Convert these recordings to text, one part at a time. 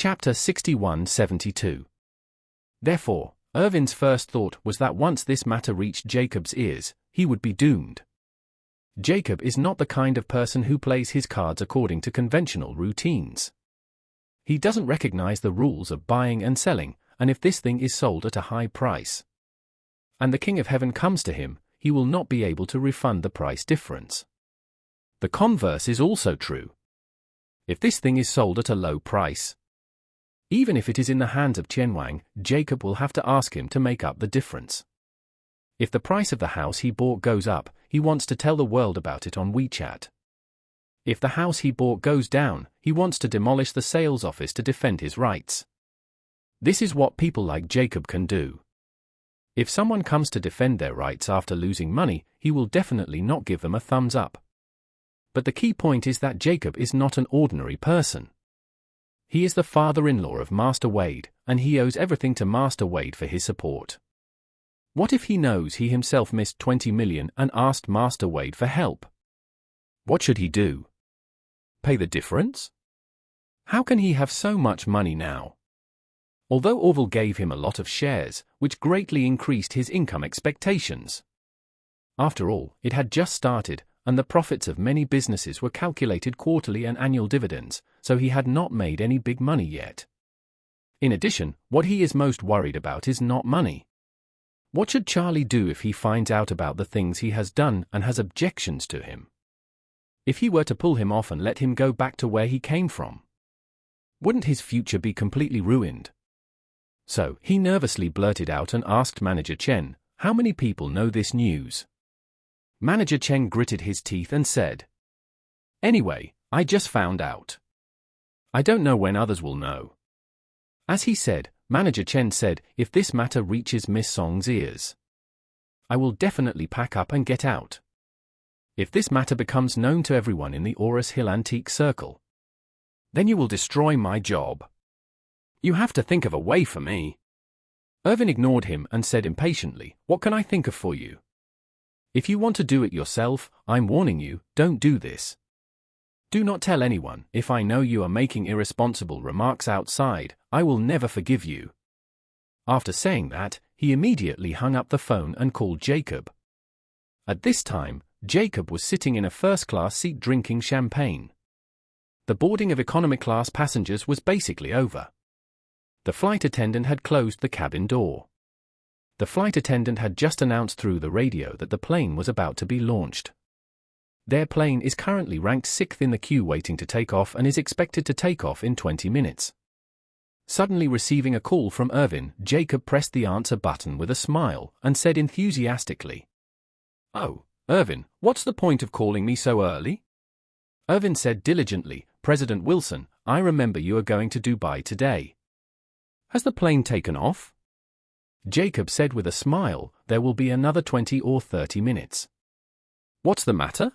Chapter 61-72. Therefore, Irvin's first thought was that once this matter reached Jacob's ears, he would be doomed. Jacob is not the kind of person who plays his cards according to conventional routines. He doesn't recognize the rules of buying and selling, and if this thing is sold at a high price, and the King of Heaven comes to him, he will not be able to refund the price difference. The converse is also true. If this thing is sold at a low price, even if it is in the hands of Qianwang, Jacob will have to ask him to make up the difference. If the price of the house he bought goes up, he wants to tell the world about it on WeChat. If the house he bought goes down, he wants to demolish the sales office to defend his rights. This is what people like Jacob can do. If someone comes to defend their rights after losing money, he will definitely not give them a thumbs up. But the key point is that Jacob is not an ordinary person. He is the father-in-law of Master Wade, and he owes everything to Master Wade for his support. What if he knows he himself missed 20 million and asked Master Wade for help? What should he do? Pay the difference? How can he have so much money now? Although Orville gave him a lot of shares, which greatly increased his income expectations. After all, it had just started, and the profits of many businesses were calculated quarterly and annual dividends, so he had not made any big money yet. In addition, what he is most worried about is not money. What should Charlie do if he finds out about the things he has done and has objections to him? If he were to pull him off and let him go back to where he came from, wouldn't his future be completely ruined? So, he nervously blurted out and asked Manager Chen, "How many people know this news?" Manager Chen gritted his teeth and said, "Anyway, I just found out. I don't know when others will know." As he said, Manager Chen said, "If this matter reaches Miss Song's ears, I will definitely pack up and get out. If this matter becomes known to everyone in the Orris Hill Antique Circle, then you will destroy my job. You have to think of a way for me." Irvin ignored him and said impatiently, "What can I think of for you? If you want to do it yourself, I'm warning you, don't do this. Do not tell anyone. If I know you are making irresponsible remarks outside, I will never forgive you." After saying that, he immediately hung up the phone and called Jacob. At this time, Jacob was sitting in a first-class seat drinking champagne. The boarding of economy-class passengers was basically over. The flight attendant had closed the cabin door. The flight attendant had just announced through the radio that the plane was about to be launched. Their plane is currently ranked 6th in the queue waiting to take off and is expected to take off in 20 minutes. Suddenly receiving a call from Irvin, Jacob pressed the answer button with a smile and said enthusiastically, "Oh, Irvin, what's the point of calling me so early?" Irvin said diligently, "President Wilson, I remember you are going to Dubai today. Has the plane taken off?" Jacob said with a smile, "There will be another 20 or 30 minutes. What's the matter?"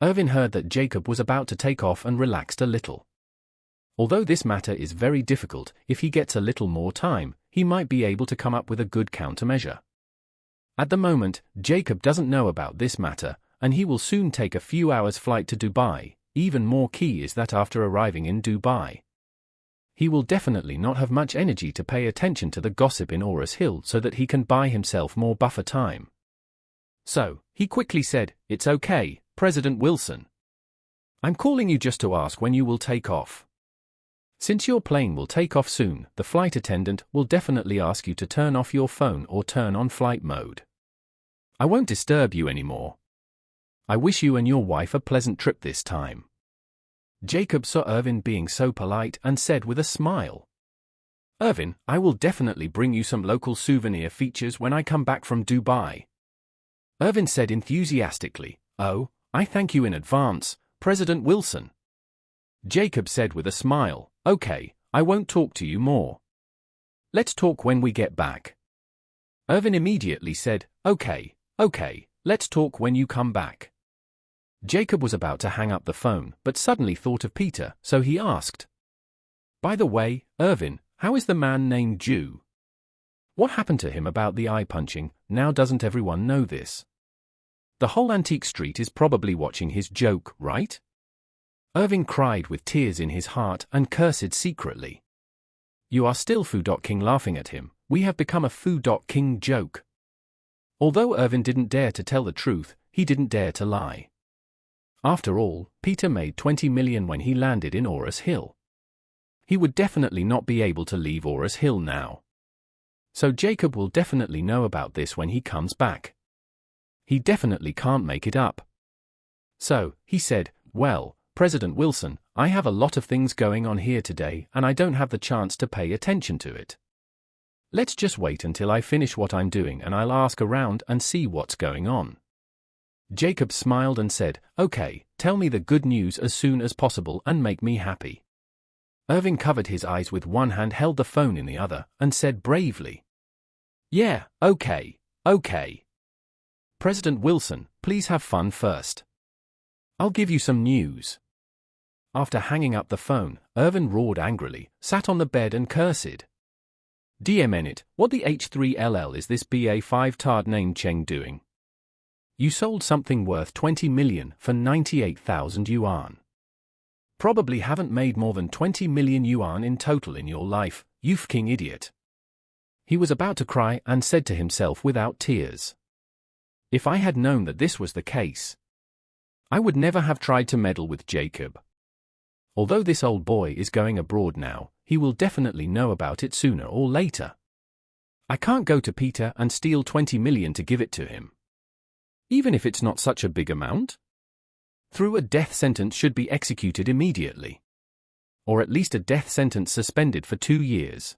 Irvin heard that Jacob was about to take off and relaxed a little. Although this matter is very difficult, if he gets a little more time, he might be able to come up with a good countermeasure. At the moment, Jacob doesn't know about this matter, and he will soon take a few hours' flight to Dubai. Even more key is that after arriving in Dubai, he will definitely not have much energy to pay attention to the gossip in Orris Hill so that he can buy himself more buffer time. So, he quickly said, "It's okay, President Wilson. I'm calling you just to ask when you will take off. Since your plane will take off soon, the flight attendant will definitely ask you to turn off your phone or turn on flight mode. I won't disturb you anymore. I wish you and your wife a pleasant trip this time." Jacob saw Irvin being so polite and said with a smile, "Irvin, I will definitely bring you some local souvenir features when I come back from Dubai." Irvin said enthusiastically, "Oh, I thank you in advance, President Wilson." Jacob said with a smile, "Okay, I won't talk to you more. Let's talk when we get back." Irvin immediately said, Okay, let's talk when you come back." Jacob was about to hang up the phone, but suddenly thought of Peter, so he asked, "By the way, Irvin, how is the man named Ju? What happened to him about the eye punching? Now doesn't everyone know this? The whole Antique Street is probably watching his joke, right?" Irvin cried with tears in his heart and cursed secretly. You are still Fu King laughing at him. We have become a Fu King joke. Although Irvin didn't dare to tell the truth, he didn't dare to lie. After all, Peter made 20 million when he landed in Aurus Hill. He would definitely not be able to leave Aurus Hill now. So Jacob will definitely know about this when he comes back. He definitely can't make it up. So, he said, well, President Wilson, I have a lot of things going on here today and I don't have the chance to pay attention to it. Let's just wait until I finish what I'm doing and I'll ask around and see what's going on. Jacob smiled and said, okay, tell me the good news as soon as possible and make me happy. Irvin covered his eyes with one hand, held the phone in the other, and said bravely, yeah, okay. President Wilson, please have fun first. I'll give you some news. After hanging up the phone, Irvin roared angrily, sat on the bed and cursed. DMN it, what the H3LL is this BA5 tard named Cheng doing? You sold something worth 20 million for 98,000 yuan. Probably haven't made more than 20 million yuan in total in your life, you f***ing idiot. He was about to cry and said to himself without tears, if I had known that this was the case, I would never have tried to meddle with Jacob. Although this old boy is going abroad now, he will definitely know about it sooner or later. I can't go to Peter and steal 20 million to give it to him. Even if it's not such a big amount? A death sentence should be executed immediately. Or at least a death sentence suspended for 2 years.